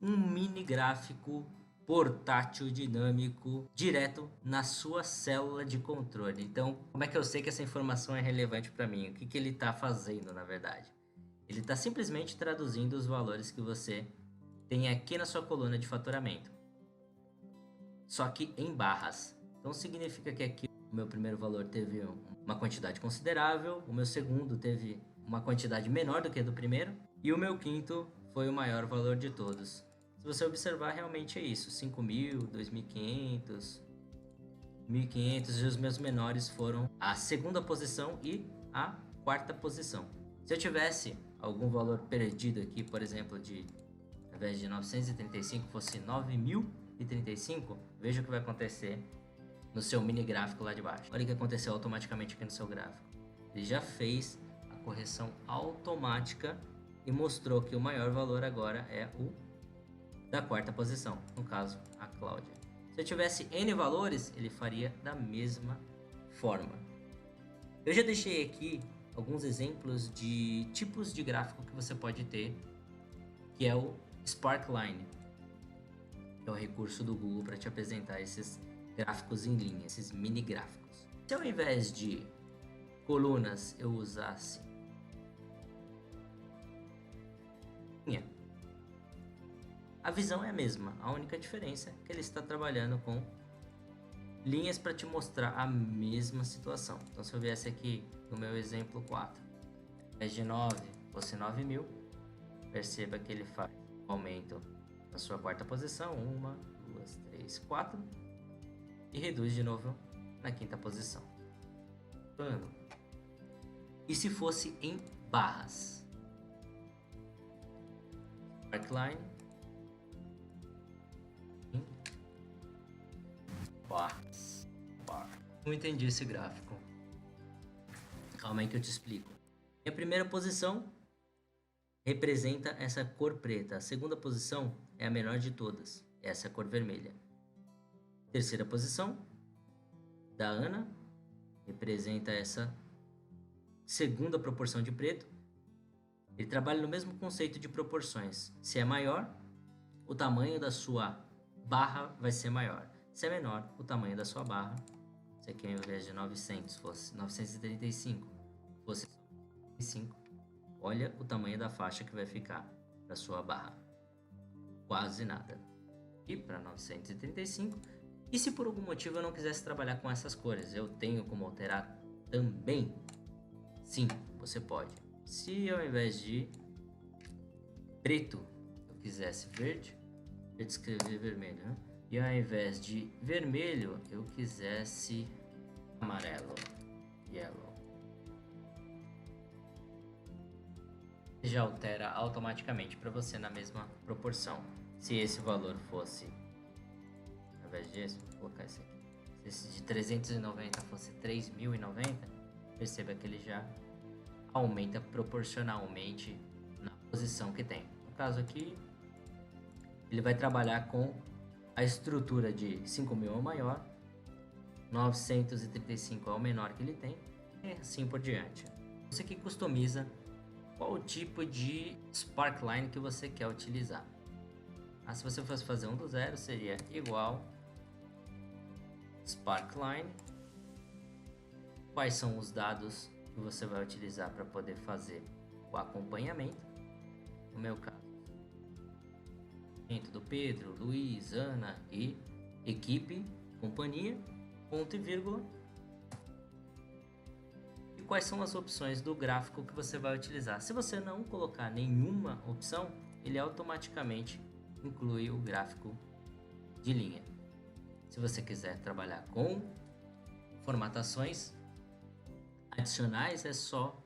um mini gráfico portátil dinâmico direto na sua célula de controle. Então, como é que eu sei que essa informação é relevante para mim? O que ele está fazendo, na verdade? Ele está simplesmente traduzindo os valores que você tem aqui na sua coluna de faturamento, só que em barras. Então significa que aqui o meu primeiro valor teve uma quantidade considerável, o meu segundo teve uma quantidade menor do que a do primeiro, e o meu quinto foi o maior valor de todos. Se você observar, realmente é isso, 5.000, 2.500, 1.500, e os meus menores foram a segunda posição e a quarta posição. Se eu tivesse algum valor perdido aqui, por exemplo, ao invés de 935 fosse 9.035, veja o que vai acontecer no seu mini gráfico lá de baixo. Olha o que aconteceu automaticamente aqui no seu gráfico. Ele já fez a correção automática e mostrou que o maior valor agora é o da quarta posição, no caso a Cláudia. Se eu tivesse N valores, ele faria da mesma forma. Eu já deixei aqui alguns exemplos de tipos de gráfico que você pode ter, que é o Sparkline, que é o recurso do Google para te apresentar esses gráficos em linha, esses mini gráficos. Se ao invés de colunas eu usasse linha, a visão é a mesma, a única diferença é que ele está trabalhando com linhas para te mostrar a mesma situação. Então se eu viesse aqui no meu exemplo 4, ao invés de 9 fosse 9.000, perceba que ele faz um aumento na sua quarta posição, 1, 2, 3, 4, e reduz de novo na quinta posição. E se fosse em barras? Sparkline em barras. Não entendi esse gráfico. Calma aí que eu te explico. Minha primeira posição representa essa cor preta. A segunda posição é a menor de todas, essa cor vermelha. Terceira posição da Ana representa essa segunda proporção de preto. Ele trabalha no mesmo conceito de proporções. Se é maior, o tamanho da sua barra vai ser maior. Se é menor, o tamanho da sua barra, se aqui ao invés de 900 fosse 935, fosse 5, olha o tamanho da faixa que vai ficar da sua barra. Quase nada. E para 935. E se por algum motivo eu não quisesse trabalhar com essas cores, eu tenho como alterar também? Sim, você pode. Se ao invés de preto eu quisesse verde, eu escrever vermelho, né? E ao invés de vermelho eu quisesse amarelo, yellow, já altera automaticamente para você na mesma proporção. Se esse valor fosse, ao invés disso, vou colocar esse aqui, se esse de 390 fosse 3.090, perceba que ele já aumenta proporcionalmente na posição que tem. No caso aqui, ele vai trabalhar com a estrutura de 5.000 é o maior, 935 é o menor que ele tem, e assim por diante. Você que customiza qual o tipo de Sparkline que você quer utilizar. Se você fosse fazer um do zero, seria igual Sparkline. Quais são os dados que você vai utilizar para poder fazer o acompanhamento? No meu caso, do Pedro, Luiz, Ana e equipe, companhia, ponto e vírgula. E quais são as opções do gráfico que você vai utilizar? Se você não colocar nenhuma opção, ele automaticamente inclui o gráfico de linha. Se você quiser trabalhar com formatações adicionais, é só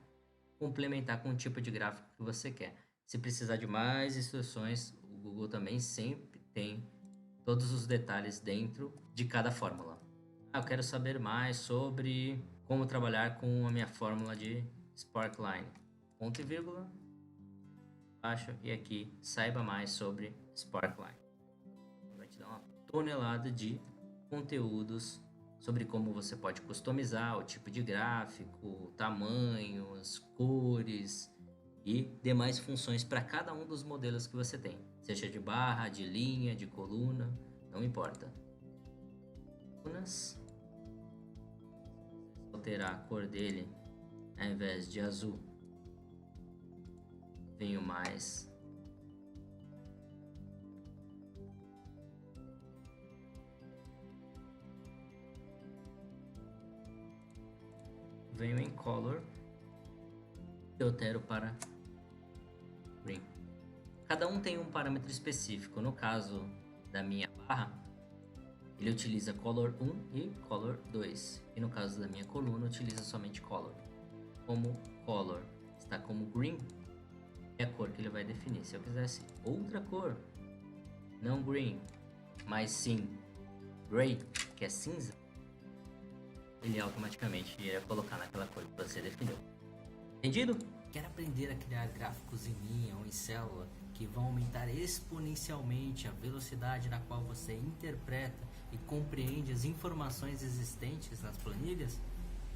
complementar com o tipo de gráfico que você quer. Se precisar de mais instruções, o Google também sempre tem todos os detalhes dentro de cada fórmula. Eu quero saber mais sobre como trabalhar com a minha fórmula de Sparkline. Ponto e vírgula, baixo, e aqui saiba mais sobre Sparkline. Vai te dar uma tonelada de conteúdos sobre como você pode customizar o tipo de gráfico, tamanhos, cores e demais funções para cada um dos modelos que você tem, seja de barra, de linha, de coluna, não importa. Colunas, alterar a cor dele, ao invés de azul, venho mais venho em color e altero para green. Cada um tem um parâmetro específico. No caso da minha barra, ele utiliza color 1 e color 2, e no caso da minha coluna utiliza somente color. Como color está como green, é a cor que ele vai definir. Se eu quisesse outra cor, não green, mas sim gray, que é cinza, ele automaticamente iria colocar naquela cor que você definiu. Entendido? Quer aprender a criar gráficos em linha ou em célula que vão aumentar exponencialmente a velocidade na qual você interpreta e compreende as informações existentes nas planilhas?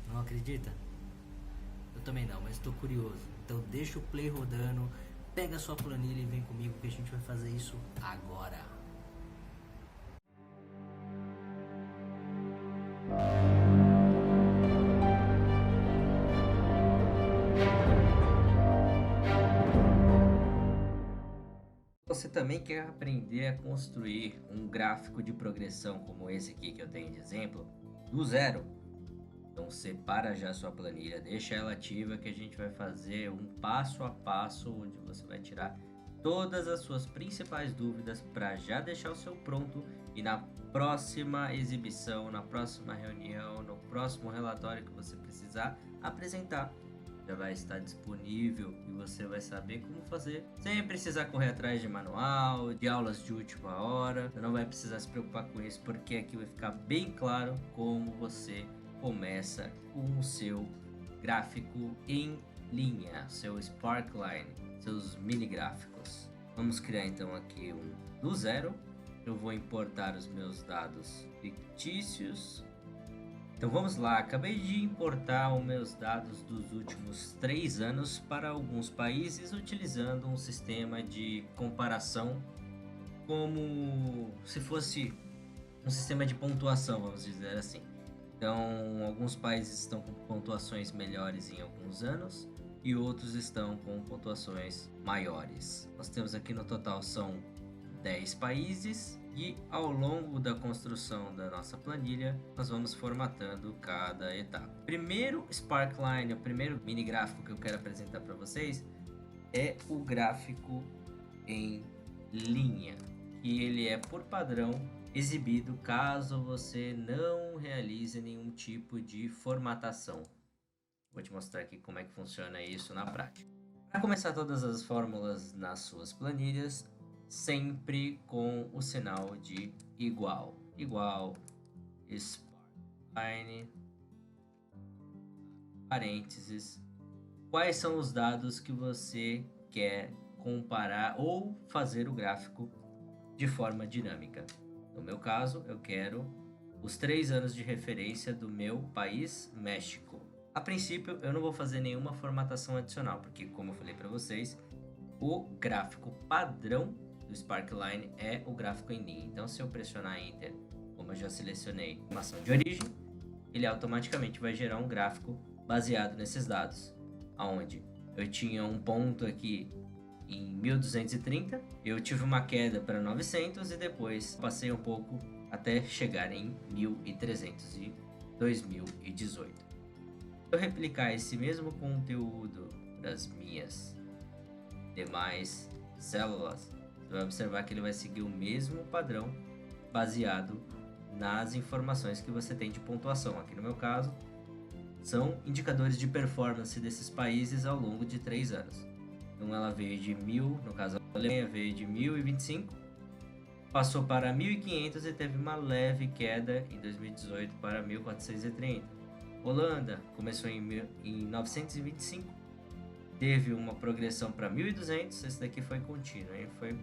Não acredita? Eu também não, mas estou curioso. Então deixa o play rodando, pega a sua planilha e vem comigo que a gente vai fazer isso agora. Você também quer aprender a construir um gráfico de progressão como esse aqui que eu tenho de exemplo, do zero? Então separa já a sua planilha, deixa ela ativa que a gente vai fazer um passo a passo onde você vai tirar todas as suas principais dúvidas para já deixar o seu pronto e na próxima exibição, na próxima reunião, no próximo relatório que você precisar apresentar, já vai estar disponível e você vai saber como fazer sem precisar correr atrás de manual, de aulas de última hora. Você não vai precisar se preocupar com isso, porque aqui vai ficar bem claro como você começa com o seu gráfico em linha, seu Sparkline, seus mini gráficos. Vamos criar então aqui um do zero. Eu vou importar os meus dados fictícios. Então vamos lá, acabei de importar os meus dados dos últimos 3 anos para alguns países utilizando um sistema de comparação como se fosse um sistema de pontuação, vamos dizer assim. Então alguns países estão com pontuações melhores em alguns anos e outros estão com pontuações maiores. Nós temos aqui no total são 10 países. E ao longo da construção da nossa planilha, nós vamos formatando cada etapa. Primeiro Sparkline, o primeiro mini gráfico que eu quero apresentar para vocês é o gráfico em linha, que ele é por padrão exibido caso você não realize nenhum tipo de formatação. Vou te mostrar aqui como é que funciona isso na prática. Para começar todas as fórmulas nas suas planilhas, sempre com o sinal de igual, Sparkline, parênteses, quais são os dados que você quer comparar ou fazer o gráfico de forma dinâmica. No meu caso, eu quero os 3 anos de referência do meu país, México. A princípio, eu não vou fazer nenhuma formatação adicional, porque como eu falei para vocês, o gráfico padrão do Sparkline é o gráfico em linha. Então se eu pressionar Enter, como eu já selecionei a informação de origem, ele automaticamente vai gerar um gráfico baseado nesses dados, onde eu tinha um ponto aqui em 1230, eu tive uma queda para 900 e depois passei um pouco até chegar em 1300 e 2018. Se eu replicar esse mesmo conteúdo das minhas demais células, você vai observar que ele vai seguir o mesmo padrão baseado nas informações que você tem de pontuação. Aqui no meu caso, são indicadores de performance desses países ao longo de 3 anos. Então ela veio de 1000, no caso a Alemanha veio de 1025, passou para 1500 e teve uma leve queda em 2018 para 1430. Holanda começou em 925, teve uma progressão para 1200, esse daqui foi contínuo, hein? Foi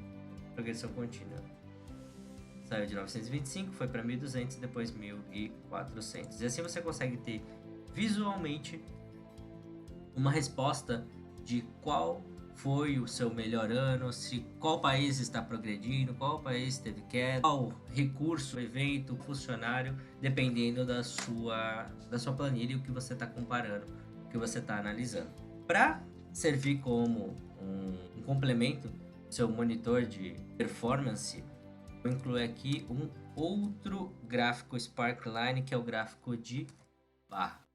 progressão contínua. Saiu de 925, foi para 1200 e depois 1400. E assim você consegue ter visualmente uma resposta de qual foi o seu melhor ano, se qual país está progredindo, qual país teve queda, qual recurso, evento, funcionário, dependendo da sua planilha e o que você está comparando, o que você está analisando. Para servir como um complemento, seu monitor de performance, vou incluir aqui um outro gráfico Sparkline, que é o gráfico de barra.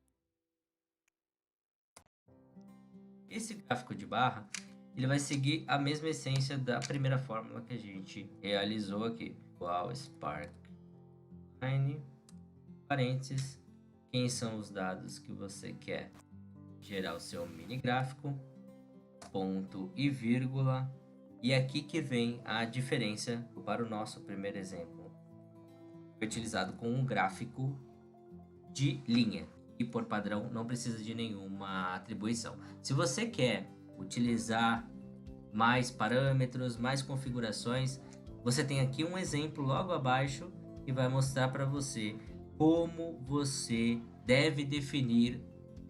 Esse gráfico de barra, ele vai seguir a mesma essência da primeira fórmula que a gente realizou aqui. Igual Sparkline, parênteses, quem são os dados que você quer gerar o seu mini gráfico, ponto e vírgula. E aqui que vem a diferença para o nosso primeiro exemplo. Foi utilizado com um gráfico de linha e por padrão não precisa de nenhuma atribuição. Se você quer utilizar mais parâmetros, mais configurações, você tem aqui um exemplo logo abaixo que vai mostrar para você como você deve definir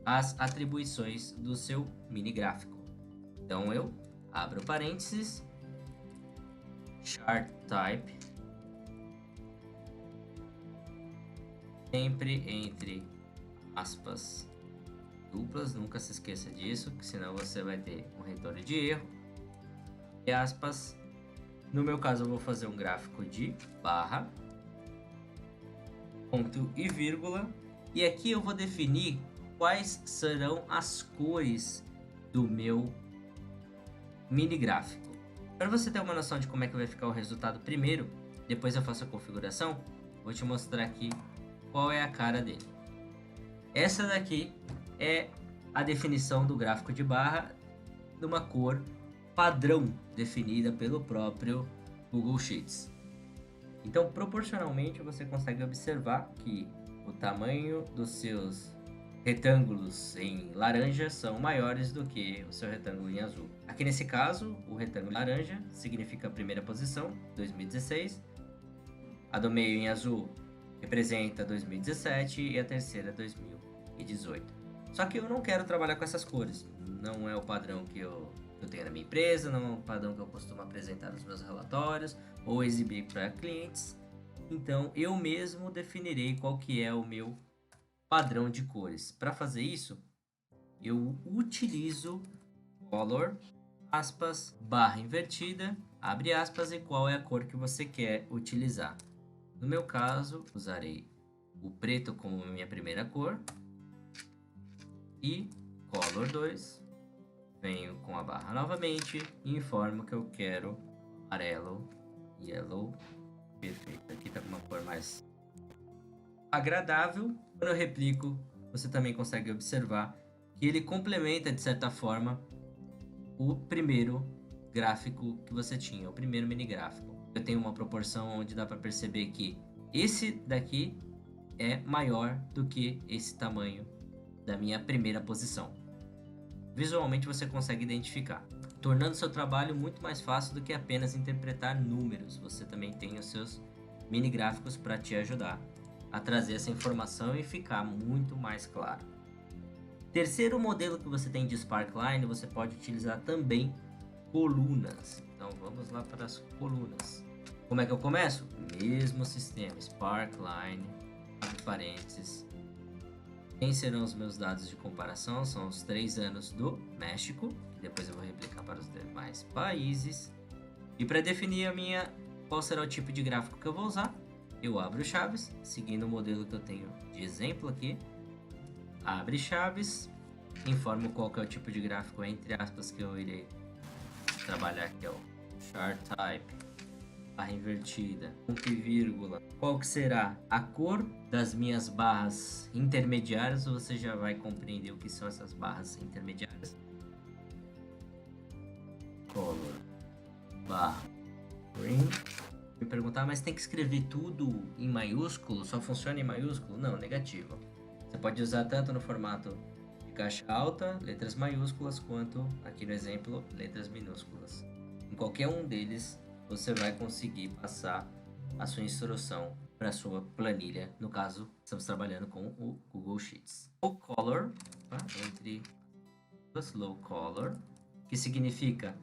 as atribuições do seu mini gráfico. Então eu abro parênteses, chart type, sempre entre aspas duplas, nunca se esqueça disso, que senão você vai ter um retorno de erro. E aspas, no meu caso eu vou fazer um gráfico de barra, ponto e vírgula, e aqui eu vou definir quais serão as cores do meu mini gráfico. Para você ter uma noção de como é que vai ficar o resultado primeiro, depois eu faço a configuração, vou te mostrar aqui qual é a cara dele. Essa daqui é a definição do gráfico de barra numa cor padrão definida pelo próprio Google Sheets. Então, proporcionalmente, você consegue observar que o tamanho dos seus retângulos em laranja são maiores do que o seu retângulo em azul. Aqui nesse caso, o retângulo laranja significa a primeira posição, 2016. A do meio em azul representa 2017 e a terceira 2018. Só que eu não quero trabalhar com essas cores. Não é o padrão que eu tenho na minha empresa, não é o padrão que eu costumo apresentar nos meus relatórios ou exibir para clientes. Então eu mesmo definirei qual que é o meu padrão de cores. Para fazer isso, eu utilizo color, aspas, barra invertida, abre aspas, e qual é a cor que você quer utilizar. No meu caso, usarei o preto como minha primeira cor e color 2. Venho com a barra novamente e informo que eu quero amarelo, yellow, perfeito. Aqui tá com uma cor mais agradável. Quando eu replico, você também consegue observar que ele complementa, de certa forma, o primeiro gráfico que você tinha, o primeiro mini gráfico. Eu tenho uma proporção onde dá para perceber que esse daqui é maior do que esse tamanho da minha primeira posição. Visualmente você consegue identificar, tornando seu trabalho muito mais fácil do que apenas interpretar números. Você também tem os seus mini gráficos para te ajudar a trazer essa informação e ficar muito mais claro. Terceiro modelo que você tem de Sparkline, você pode utilizar também colunas. Então vamos lá para as colunas. Como é que eu começo? Mesmo sistema, Sparkline, abre parênteses. Quem serão os meus dados de comparação? São os 3 anos do México, que depois eu vou replicar para os demais países. E para definir qual será o tipo de gráfico que eu vou usar, eu abro chaves, seguindo o modelo que eu tenho de exemplo aqui. Abre chaves, informo qual que é o tipo de gráfico, entre aspas, que eu irei trabalhar, que é o chart type, barra invertida, ponto e vírgula. Qual que será a cor das minhas barras intermediárias? Você já vai compreender o que são essas barras intermediárias. Color, barra, green. Me perguntar, mas tem que escrever tudo em maiúsculo? Só funciona em maiúsculo? Não, negativo. Você pode usar tanto no formato de caixa alta, letras maiúsculas, quanto aqui no exemplo, letras minúsculas. Em qualquer um deles, você vai conseguir passar a sua instrução para a sua planilha. No caso, estamos trabalhando com o Google Sheets. O color, tá? Entre low color, que significa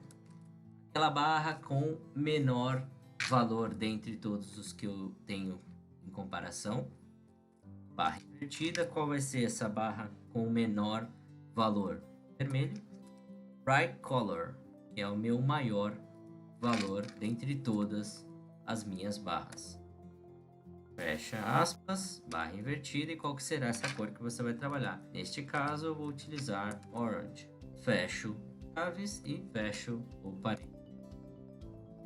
aquela barra com menor valor dentre todos os que eu tenho em comparação. Barra invertida, qual vai ser essa barra com o menor valor? Vermelho. Bright color, que é o meu maior valor dentre todas as minhas barras. Fecha aspas, barra invertida, e qual que será essa cor que você vai trabalhar? Neste caso, eu vou utilizar orange. Fecho chaves e fecho o parênteses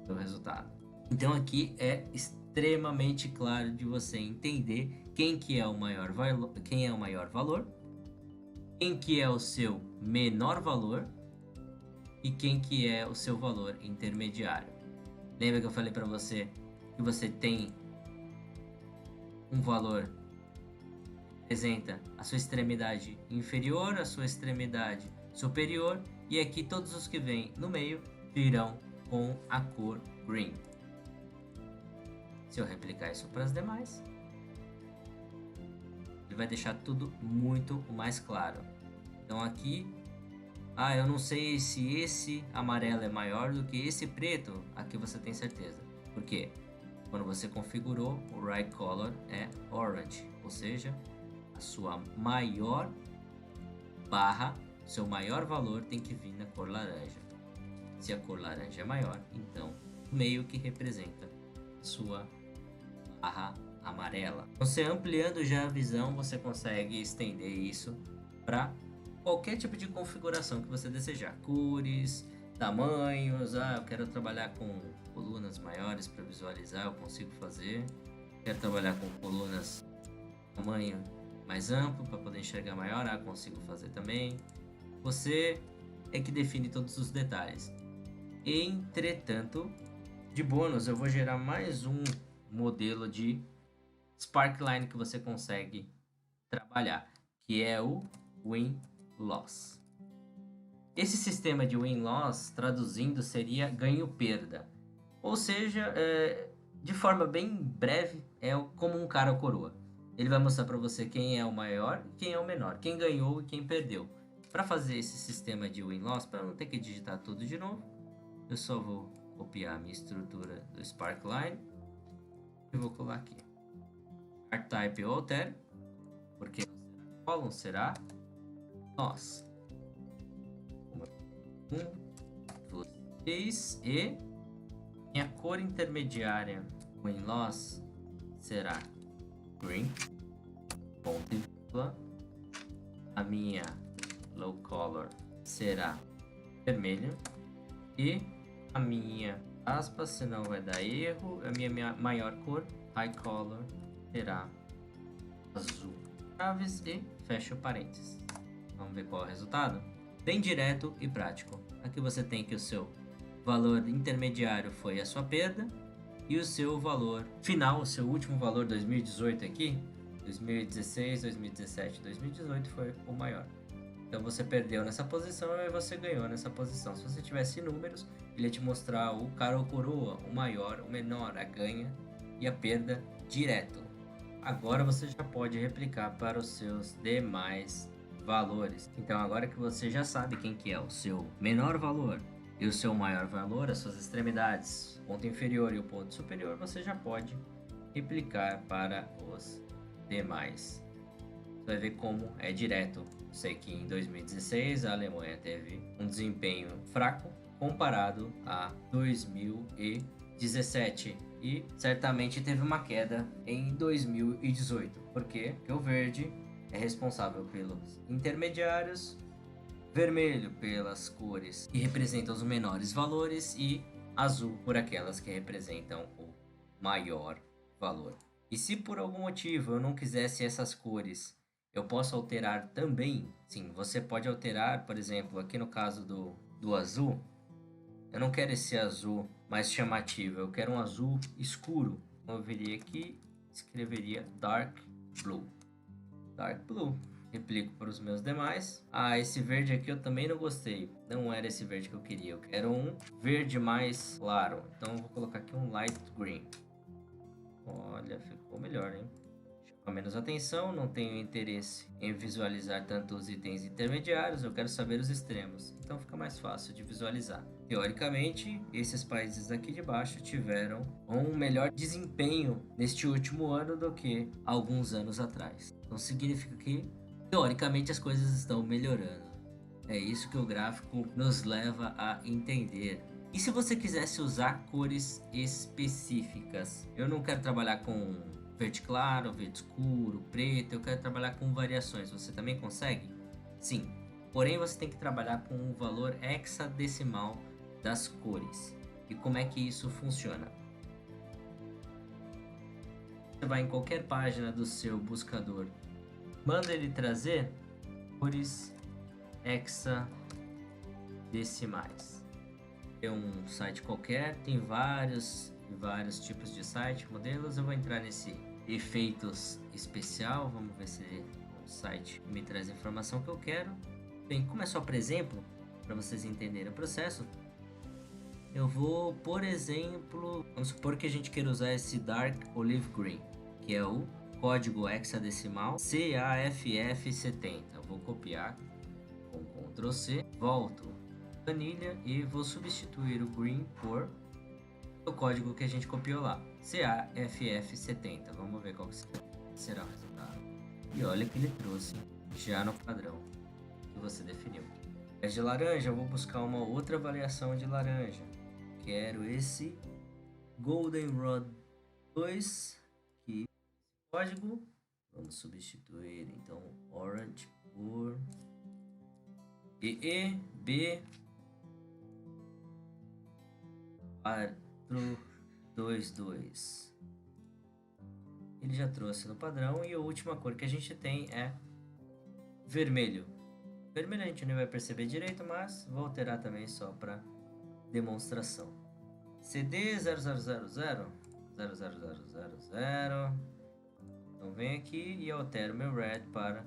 do resultado. Então aqui é extremamente claro de você entender quem que é o maior valor, quem é o maior valor, quem que é o seu menor valor e quem que é o seu valor intermediário. Lembra que eu falei para você que você tem um valor que representa a sua extremidade inferior, a sua extremidade superior, e aqui todos os que vêm no meio virão com a cor green. Se eu replicar isso para as demais, ele vai deixar tudo muito mais claro. Então aqui, eu não sei se esse amarelo é maior do que esse preto. Aqui você tem certeza. Por quê? Quando você configurou, o right color é orange, ou seja, a sua maior barra, seu maior valor tem que vir na cor laranja. Se a cor laranja é maior, então o meio que representa sua barra amarela. Você ampliando já a visão, você consegue estender isso para qualquer tipo de configuração que você desejar. Cores, tamanhos, eu quero trabalhar com colunas maiores para visualizar, eu consigo fazer. Quero trabalhar com colunas tamanho mais amplo para poder enxergar maior, consigo fazer também. Você é que define todos os detalhes. Entretanto, de bônus, eu vou gerar mais um modelo de Sparkline que você consegue trabalhar, que é o Win-Loss. Esse sistema de Win-Loss, traduzindo, seria ganho-perda. Ou seja, de forma bem breve, é como um cara ou coroa. Ele vai mostrar para você quem é o maior e quem é o menor, quem ganhou e quem perdeu. Para fazer esse sistema de Win-Loss, para não ter que digitar tudo de novo, eu só vou copiar a minha estrutura do Sparkline e vou colar aqui. Chart Type eu altero, porque não será column, será loss. 1, 2, 3, e minha cor intermediária Win-Loss será green, ponto e vírgula. A minha low color será vermelho e a minha aspas, senão vai dar erro, a minha maior cor high color será azul. Chaves e fecho parênteses. Vamos ver qual é o resultado? Bem direto e prático. Aqui você tem que o seu valor intermediário foi a sua perda e o seu valor final, o seu último valor 2018 aqui, 2016, 2017, 2018 foi o maior. Então você perdeu nessa posição e você ganhou nessa posição. Se você tivesse números, ele ia te mostrar o cara ou coroa, o maior, o menor, a ganha e a perda direto. Agora você já pode replicar para os seus demais valores. Então agora que você já sabe quem que é o seu menor valor e o seu maior valor, as suas extremidades, o ponto inferior e o ponto superior, você já pode replicar para os demais. Você vai ver como é direto. Sei que em 2016 a Alemanha teve um desempenho fraco comparado a 2017 e certamente teve uma queda em 2018, porque o verde é responsável pelos intermediários, vermelho pelas cores que representam os menores valores e azul por aquelas que representam o maior valor. E se por algum motivo eu não quisesse essas cores, eu posso alterar também. Sim, você pode alterar, por exemplo, aqui no caso do azul, eu não quero esse azul mais chamativo, eu quero um azul escuro. Então eu viria aqui, escreveria Dark Blue. Dark Blue. Replico para os meus demais. Esse verde aqui eu também não gostei. Não era esse verde que eu queria. Eu quero um verde mais claro. Então eu vou colocar aqui um light green. Olha, ficou melhor, hein? Deixa eu Com menos atenção, não tenho interesse em visualizar tanto os itens intermediários, eu quero saber os extremos. Então fica mais fácil de visualizar. Teoricamente, esses países aqui de baixo tiveram um melhor desempenho neste último ano do que alguns anos atrás. Então significa que, teoricamente, as coisas estão melhorando. É isso que o gráfico nos leva a entender. E se você quisesse usar cores específicas? Eu não quero trabalhar com verde claro, verde escuro, preto, eu quero trabalhar com variações. Você também consegue? Sim. Porém, você tem que trabalhar com o valor hexadecimal das cores. E como é que isso funciona? Você vai em qualquer página do seu buscador, manda ele trazer cores hexadecimais. É um site qualquer, tem vários tipos de site, modelos. Eu vou entrar nesse efeitos especial, vamos ver se o site me traz a informação que eu quero. Bem, como é só por exemplo, para vocês entenderem o processo, eu vou, por exemplo, vamos supor que a gente queira usar esse Dark Olive Green, que é o código hexadecimal CAFF70. Eu vou copiar com Ctrl C, volto planilha e vou substituir o green por o código que a gente copiou lá, CAFF70. Vamos ver qual que será o resultado. E olha que ele trouxe já no padrão que você definiu. Ao invés de laranja, eu vou buscar uma outra variação de laranja. Quero esse Goldenrod 2, que código. Vamos substituir então orange por EEB 422. Ele já trouxe no padrão e a última cor que a gente tem é vermelho. Vermelho a gente não vai perceber direito, mas vou alterar também só para demonstração. CD 0000 00000. Então vem aqui e altero meu red para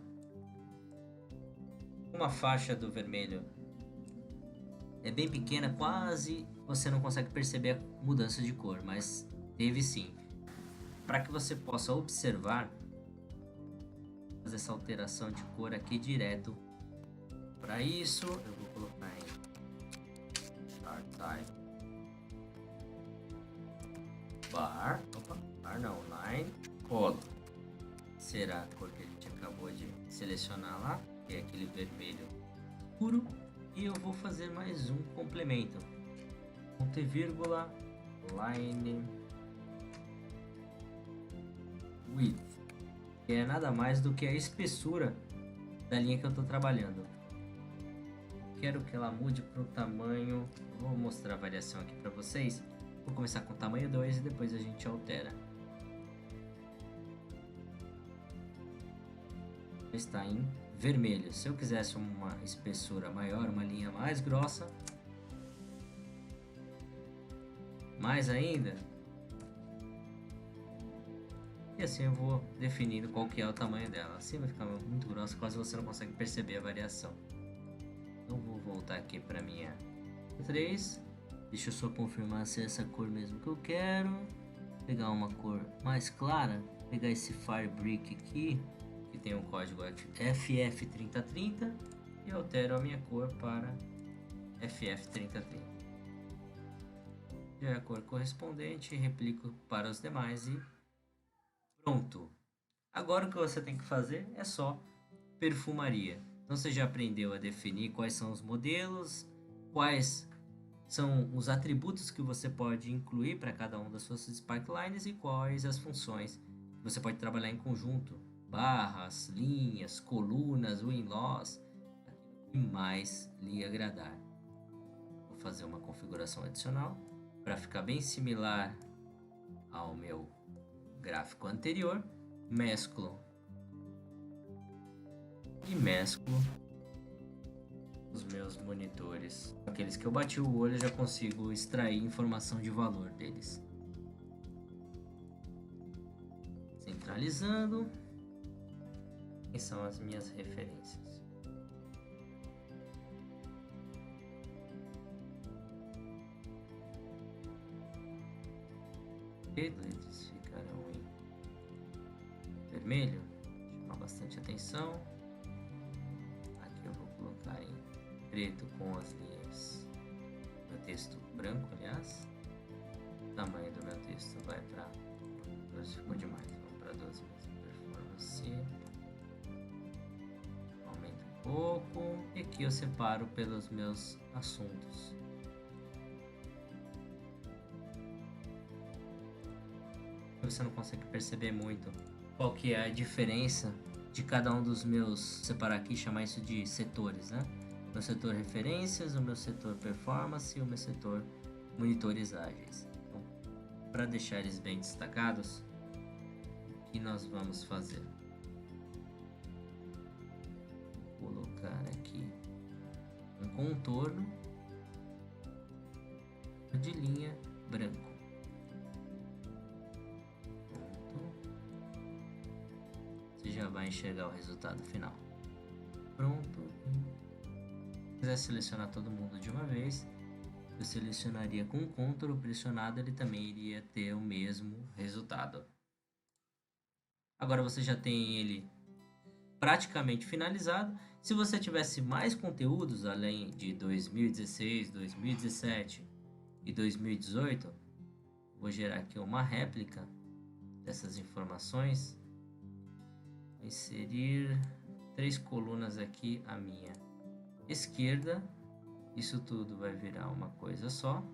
uma faixa do vermelho. É bem pequena, quase você não consegue perceber a mudança de cor, mas teve sim. Para que você possa observar, fazer essa alteração de cor aqui direto. Para isso, eu vou colocar em chart type bar, bar não, line, color. Será a cor que a gente acabou de selecionar lá, que é aquele vermelho puro. E eu vou fazer mais um complemento. Ponto e vírgula, line width, que é nada mais do que a espessura da linha que eu estou trabalhando. Quero que ela mude para o tamanho. Vou mostrar a variação aqui para vocês. Vou começar com o tamanho 2 e depois a gente altera. Está em vermelho. Se eu quisesse uma espessura maior, uma linha mais grossa, mais ainda, e assim eu vou definindo qual que é o tamanho dela. Assim vai ficar muito grossa, quase você não consegue perceber a variação. Então vou voltar aqui para minha 3. Deixa eu só confirmar se é essa cor mesmo que eu quero. Pegar uma cor mais clara, pegar esse Firebrick aqui, que tem um código FF3030, e altero a minha cor para FF3030. Já é a cor correspondente, replico para os demais e pronto. Agora o que você tem que fazer é só perfumaria. Então você já aprendeu a definir quais são os modelos, quais são os atributos que você pode incluir para cada uma das suas sparklines e quais as funções que você pode trabalhar em conjunto. Barras, linhas, colunas, win-loss, aquilo que mais lhe agradar. Vou fazer uma configuração adicional para ficar bem similar ao meu gráfico anterior. Mesclo e mesclo os meus monitores. Aqueles que eu bati o olho, eu já consigo extrair informação de valor deles. Centralizando. Quem são as minhas referências? Eles ficarão em vermelho, chamar bastante atenção. Aqui eu vou colocar em preto com as linhas. Meu texto branco, aliás. O tamanho do meu texto vai para 12, ficou demais. Vamos para 12 mesmo. Performance. Aumenta um pouco. E aqui eu separo pelos meus assuntos. Você não consegue perceber muito qual que é a diferença de cada um dos meus, separar aqui e chamar isso de setores, né? Meu setor referências, o meu setor performance e o meu setor monitores ágeis. Então, para deixar eles bem destacados, o que nós vamos fazer? Vou colocar aqui um contorno de linha branco. Já vai enxergar o resultado final. Pronto. Se quiser selecionar todo mundo de uma vez, eu selecionaria com o Ctrl pressionado, ele também iria ter o mesmo resultado. Agora você já tem ele praticamente finalizado. Se você tivesse mais conteúdos além de 2016, 2017 e 2018, vou gerar aqui uma réplica dessas informações. Inserir 3 colunas aqui à minha esquerda. Isso tudo vai virar uma coisa só.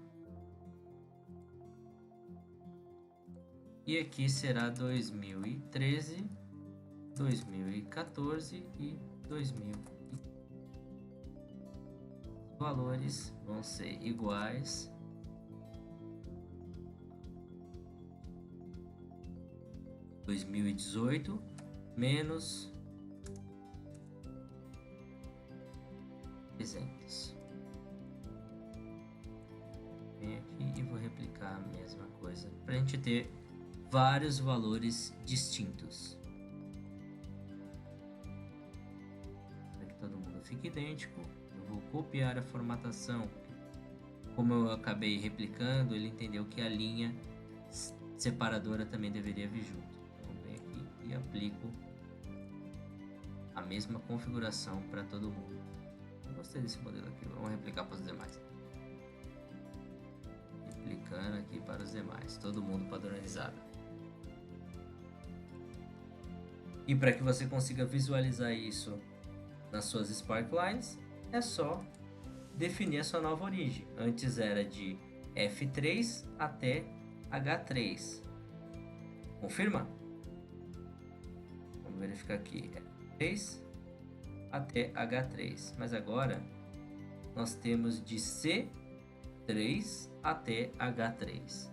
E aqui será 2013, 2014 e 2000. Os valores vão ser iguais. (2018) menos 300. Vem aqui e vou replicar a mesma coisa para a gente ter vários valores distintos, para que todo mundo fique idêntico. Eu vou copiar a formatação. Como eu acabei replicando, ele entendeu que a linha separadora também deveria vir junto. Então venho aqui e aplico a mesma configuração para todo mundo. Eu gostei desse modelo aqui, vamos replicar para os demais. Replicando aqui para os demais, todo mundo padronizado. E para que você consiga visualizar isso nas suas Sparklines, é só definir a sua nova origem. Antes era de F3 até H3. Confirma? Vamos verificar aqui. F3 até H3. Mas agora nós temos de C3 até H3.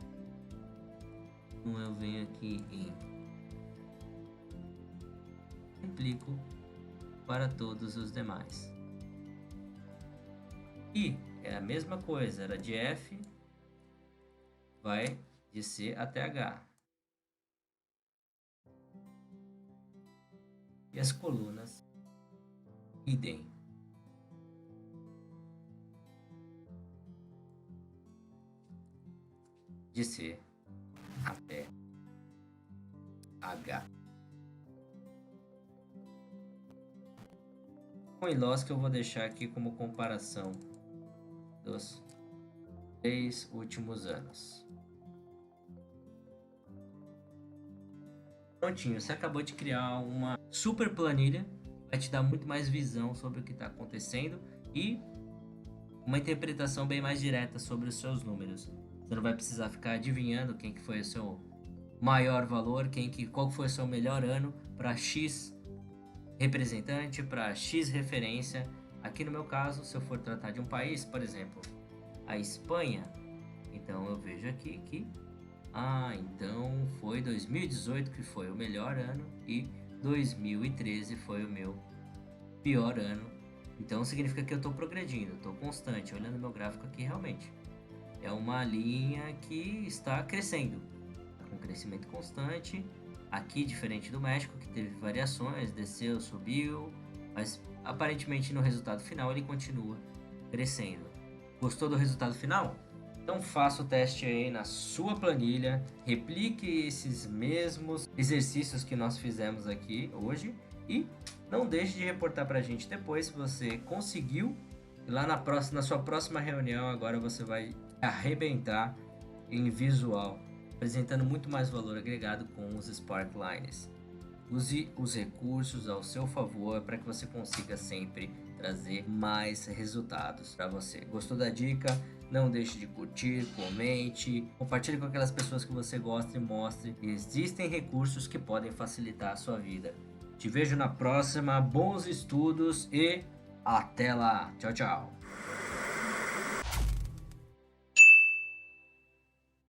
Então eu venho aqui em replico para todos os demais. E é a mesma coisa, era de F, vai de C até H. E as colunas, idem. De C até H. Com Ilosk eu vou deixar aqui como comparação dos 3 últimos anos. Prontinho, você acabou de criar uma super planilha, vai te dar muito mais visão sobre o que está acontecendo e uma interpretação bem mais direta sobre os seus números. Você não vai precisar ficar adivinhando quem que foi o seu maior valor, qual foi o seu melhor ano para X representante, para X referência. Aqui no meu caso, se eu for tratar de um país, por exemplo, a Espanha, então eu vejo aqui que então foi 2018 que foi o melhor ano e 2013 foi o meu pior ano. Então significa que eu estou progredindo, estou constante. Olhando meu gráfico aqui, realmente é uma linha que está crescendo, com crescimento constante. Aqui, diferente do México, que teve variações, desceu, subiu, mas aparentemente no resultado final ele continua crescendo. Gostou do resultado final? Então faça o teste aí na sua planilha, replique esses mesmos exercícios que nós fizemos aqui hoje e não deixe de reportar para a gente depois se você conseguiu. E lá na sua próxima reunião agora você vai arrebentar em visual, apresentando muito mais valor agregado com os Sparklines. Use os recursos ao seu favor para que você consiga sempre trazer mais resultados para você. Gostou da dica? Não deixe de curtir, comente, compartilhe com aquelas pessoas que você gosta e mostre que existem recursos que podem facilitar a sua vida. Te vejo na próxima, bons estudos e até lá. Tchau, tchau.